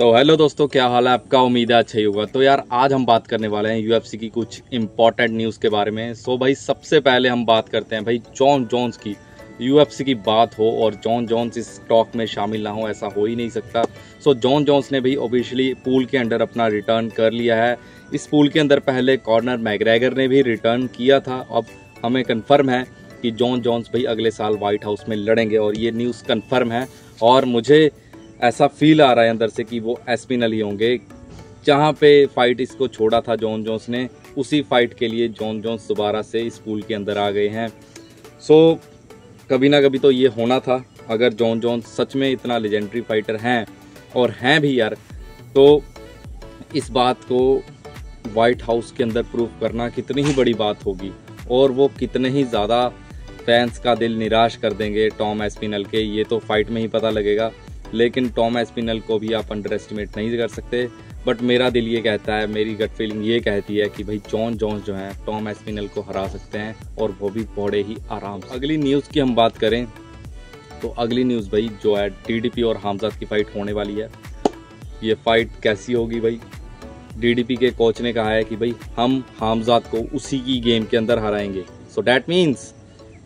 तो हेलो दोस्तों, क्या हाल है आपका। उम्मीद है अच्छा ही होगा। तो यार आज हम बात करने वाले हैं यूएफसी की कुछ इंपॉर्टेंट न्यूज़ के बारे में। सो भाई सबसे पहले हम बात करते हैं भाई जॉन जोन्स की। यूएफसी की बात हो और जॉन जोन्स इस टॉक में शामिल ना हो, ऐसा हो ही नहीं सकता। सो जॉन जोन्स ने भाई ऑफिशियली पूल के अंडर अपना रिटर्न कर लिया है। इस पूल के अंदर पहले कॉर्नर मैग्रेगर ने भी रिटर्न किया था। अब हमें कन्फर्म है कि जॉन जोन्स भाई अगले साल व्हाइट हाउस में लड़ेंगे और ये न्यूज़ कन्फर्म है। और मुझे ऐसा फील आ रहा है अंदर से कि वो एस्पिनल ही होंगे। जहाँ पे फाइट इसको छोड़ा था जॉन जोन्स ने, उसी फाइट के लिए जॉन जोन्स दोबारा से इस पूल के अंदर आ गए हैं। सो कभी ना कभी तो ये होना था। अगर जॉन जोन्स सच में इतना लेजेंडरी फाइटर हैं और हैं भी यार, तो इस बात को वाइट हाउस के अंदर प्रूव करना कितनी ही बड़ी बात होगी और वो कितने ही ज़्यादा फैंस का दिल निराश कर देंगे टॉम एस्पिनल के, ये तो फाइट में ही पता लगेगा। लेकिन टॉम एस्पिनल को भी आप अंडर एस्टिमेट नहीं कर सकते। बट मेरा दिल ये कहता है, मेरी गट फीलिंग ये कहती है कि भाई जॉन जोन्स जो हैं टॉम एस्पिनल को हरा सकते हैं और वो भी बड़े ही आराम से। अगली न्यूज़ की हम बात करें तो अगली न्यूज़ भाई जो है डीडीपी और हामजाद की फ़ाइट होने वाली है। ये फ़ाइट कैसी होगी भाई? डीडीपी के कोच ने कहा है कि भाई हम हामजाद को उसी की गेम के अंदर हराएंगे। सो डैट मीन्स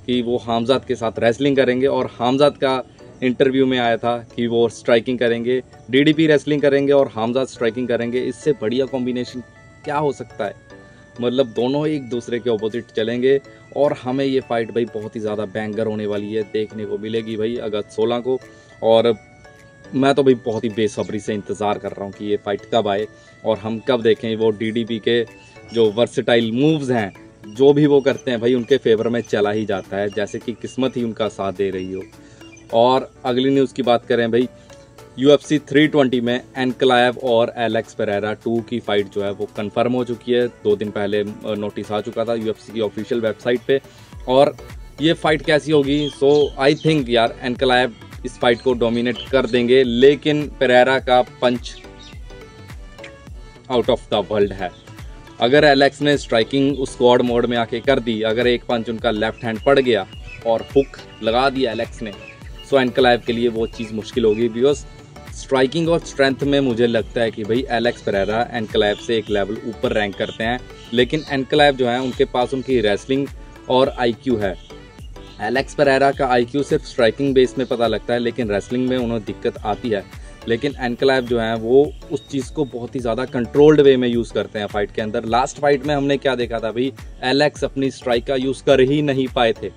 कि वो हामजाद के साथ रेसलिंग करेंगे। और हामजाद का इंटरव्यू में आया था कि वो स्ट्राइकिंग करेंगे, डीडीपी रेसलिंग करेंगे और हामजाद स्ट्राइकिंग करेंगे। इससे बढ़िया कॉम्बिनेशन क्या हो सकता है? मतलब दोनों एक दूसरे के ऑपोजिट चलेंगे और हमें ये फाइट भाई बहुत ही ज़्यादा बैंगर होने वाली है, देखने को मिलेगी भाई अगस्त 16 को। और मैं तो भाई बहुत ही बेसब्री से इंतज़ार कर रहा हूँ कि ये फाइट कब आए और हम कब देखें वो डीडीपी के जो वर्सेटाइल मूव्स हैं, जो भी वो करते हैं भाई उनके फेवर में चला ही जाता है, जैसे कि किस्मत ही उनका साथ दे रही हो। और अगली न्यूज़ की बात करें भाई, UFC 320 में एनक्लाइव और एलेक्स पेरेरा 2 की फ़ाइट जो है वो कंफर्म हो चुकी है। 2 दिन पहले नोटिस आ चुका था UFC की ऑफिशियल वेबसाइट पे। और ये फ़ाइट कैसी होगी? सो आई थिंक यार एनक्लाइव इस फाइट को डोमिनेट कर देंगे, लेकिन पेरेरा का punch out of the world है। अगर एलेक्स ने स्ट्राइकिंग उस स्क्वाड मोड में आके कर दी, अगर एक पंच उनका लेफ्ट हैंड पड़ गया और हुक लगा दिया एलेक्स ने, सो एनक्लाइव के लिए वो चीज़ मुश्किल होगी। बिकॉज स्ट्राइकिंग और स्ट्रेंथ में मुझे लगता है कि भाई एलेक्स पेरेरा एनक्लाइव से एक लेवल ऊपर रैंक करते हैं। लेकिन एनक्लाइव जो है उनके पास उनकी रेसलिंग और आईक्यू है। एलेक्स पेरेरा का आईक्यू सिर्फ स्ट्राइकिंग बेस में पता लगता है, लेकिन रेसलिंग में उन्हें दिक्कत आती है। लेकिन एनक्लाइव जो है वो उस चीज़ को बहुत ही ज़्यादा कंट्रोल्ड वे में यूज़ करते हैं फाइट के अंदर। लास्ट फाइट में हमने क्या देखा था भाई? एलेक्स अपनी स्ट्राइक का यूज़ कर ही नहीं पाए थे।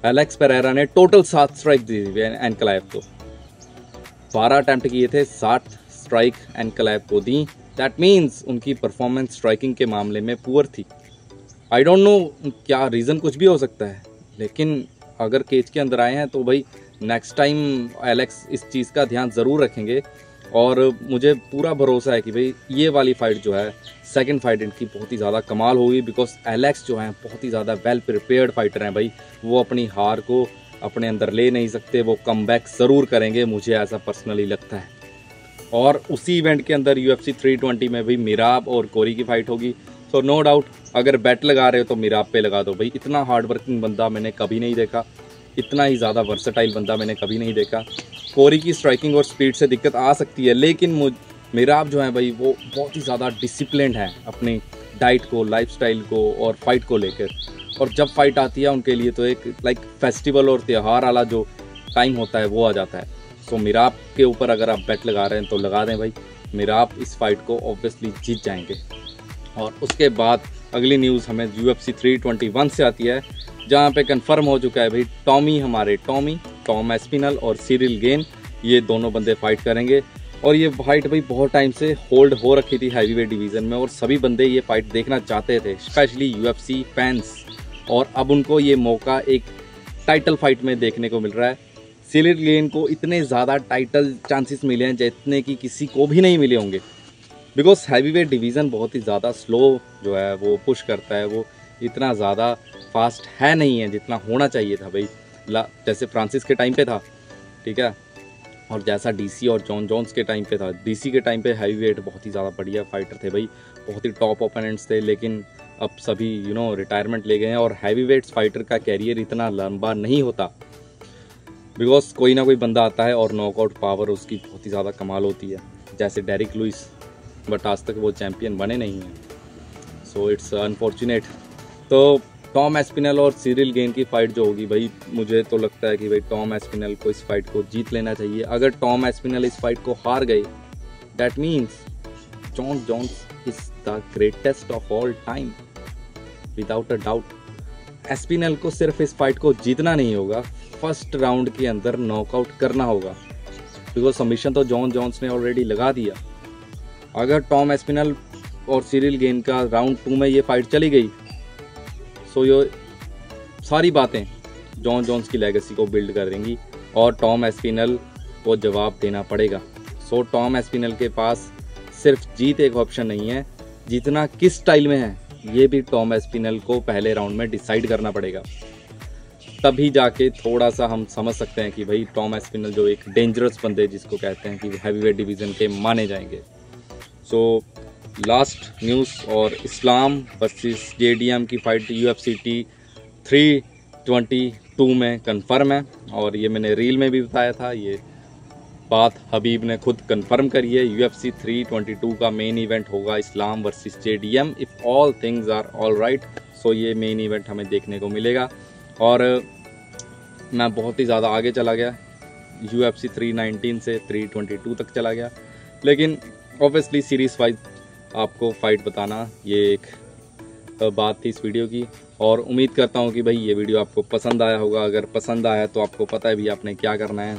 एलेक्स पेरेरा ने टोटल 7 स्ट्राइक दी थी एनक्लाइव को। 12 अटैम्प्ट किए थे, 7 स्ट्राइक एनक्लाइव को दी। दैट मीन्स उनकी परफॉर्मेंस स्ट्राइकिंग के मामले में पुअर थी। आई डोंट नो क्या रीज़न, कुछ भी हो सकता है, लेकिन अगर केज के अंदर आए हैं तो भाई नेक्स्ट टाइम एलेक्स इस चीज़ का ध्यान ज़रूर रखेंगे। और मुझे पूरा भरोसा है कि भाई ये वाली फ़ाइट जो है, सेकंड फाइट इनकी बहुत ही ज़्यादा कमाल होगी। बिकॉज एलेक्स जो हैं बहुत ही ज़्यादा वेल प्रिपेयर्ड फाइटर हैं भाई। वो अपनी हार को अपने अंदर ले नहीं सकते, वो कमबैक ज़रूर करेंगे, मुझे ऐसा पर्सनली लगता है। और उसी इवेंट के अंदर UFC 320 में भी मिराब और कोरी की फ़ाइट होगी। सो नो डाउट अगर बैट लगा रहे हो तो मिराब पे लगा दो भाई। इतना हार्ड वर्किंग बंदा मैंने कभी नहीं देखा, इतना ही ज़्यादा वर्सेटाइल बंदा मैंने कभी नहीं देखा। कोरी की स्ट्राइकिंग और स्पीड से दिक्कत आ सकती है, लेकिन मिराब जो है भाई वो बहुत ही ज़्यादा डिसिप्लिन्ड है अपनी डाइट को, लाइफस्टाइल को और फाइट को लेकर। और जब फाइट आती है उनके लिए तो एक लाइक फेस्टिवल और त्यौहार वाला जो टाइम होता है वो आ जाता है। सो मिराब के ऊपर अगर आप बेट लगा रहे हैं तो लगा दें भाई, मिराब इस फाइट को ऑब्वियसली जीत जाएंगे। और उसके बाद अगली न्यूज़ हमें UFC 321 से आती है, जहाँ पे कंफर्म हो चुका है भाई टॉम एस्पिनल और सिरिल गेन, ये दोनों बंदे फाइट करेंगे। और ये फाइट भाई बहुत टाइम से होल्ड हो रखी थी हैवीवेट डिवीज़न में और सभी बंदे ये फाइट देखना चाहते थे, स्पेशली UFC फैंस। और अब उनको ये मौका एक टाइटल फाइट में देखने को मिल रहा है। सिरिल गेन को इतने ज़्यादा टाइटल चांसेस मिले हैं जितने कि किसी को भी नहीं मिले होंगे। बिकॉज हैवीवेट डिवीज़न बहुत ही ज़्यादा स्लो जो है वो पुश करता है, वो इतना ज़्यादा फास्ट है नहीं है जितना होना चाहिए था भाई। जैसे फ्रांसिस के टाइम पे था, ठीक है, और जैसा डीसी और जॉन जोन्स के टाइम पे था। डीसी के टाइम पे हैवीवेट बहुत ही ज़्यादा बढ़िया फाइटर थे भाई, बहुत ही टॉप ओपोनेंट्स थे। लेकिन अब सभी रिटायरमेंट ले गए हैं और हैवीवेट्स फाइटर का कैरियर इतना लंबा नहीं होता। बिकॉज कोई ना कोई बंदा आता है और नॉकआउट पावर उसकी बहुत ही ज़्यादा कमाल होती है, जैसे डेरिक लुइस, बट आज तक वो चैम्पियन बने नहीं हैं, सो इट्स अनफॉर्चुनेट। तो टॉम एस्पिनल और सिरिल गेन की फाइट जो होगी भाई, मुझे तो लगता है कि भाई टॉम एस्पिनल को इस फाइट को जीत लेना चाहिए। अगर टॉम एस्पिनल इस फाइट को हार गए, that means Jon Jones is the greatest of all time without a doubt. Aspinall को सिर्फ इस फाइट को जीतना नहीं होगा, फर्स्ट राउंड के अंदर नॉकआउट करना होगा, बिकॉज सबमिशन तो जॉन जोन्स ने ऑलरेडी लगा दिया। अगर टॉम एस्पिनल और सिरिल गेन का राउंड 2 में ये फाइट चली गई, सो ये सारी बातें जॉन जोन्स की लेगेसी को बिल्ड कर देंगी और टॉम एस्पिनल को जवाब देना पड़ेगा। सो टॉम एस्पिनल के पास सिर्फ जीत एक ऑप्शन नहीं है, जीतना किस स्टाइल में है ये भी टॉम एस्पिनल को पहले राउंड में डिसाइड करना पड़ेगा। तभी जाके थोड़ा सा हम समझ सकते हैं कि भाई टॉम एस्पिनल जो एक डेंजरस बंदे जिसको कहते हैं कि हैवीवेट डिवीज़न के माने जाएंगे। सो लास्ट न्यूज़ और इस्लाम वर्सेस JDM की फाइट UFC T 322 में कंफर्म है, और ये मैंने रील में भी बताया था, ये बात हबीब ने खुद कंफर्म करी है। UFC 322 का मेन इवेंट होगा Islam versus JDM if all things are all right. So ये मेन इवेंट हमें देखने को मिलेगा, और मैं बहुत ही ज़्यादा आगे चला गया, UFC 319 से 322 तक चला गया, लेकिन ऑब्वियसली सीरीज़ वाइज आपको फाइट बताना ये एक बात थी इस वीडियो की। और उम्मीद करता हूँ कि भाई ये वीडियो आपको पसंद आया होगा। अगर पसंद आया तो आपको पता है भी आपने क्या करना है,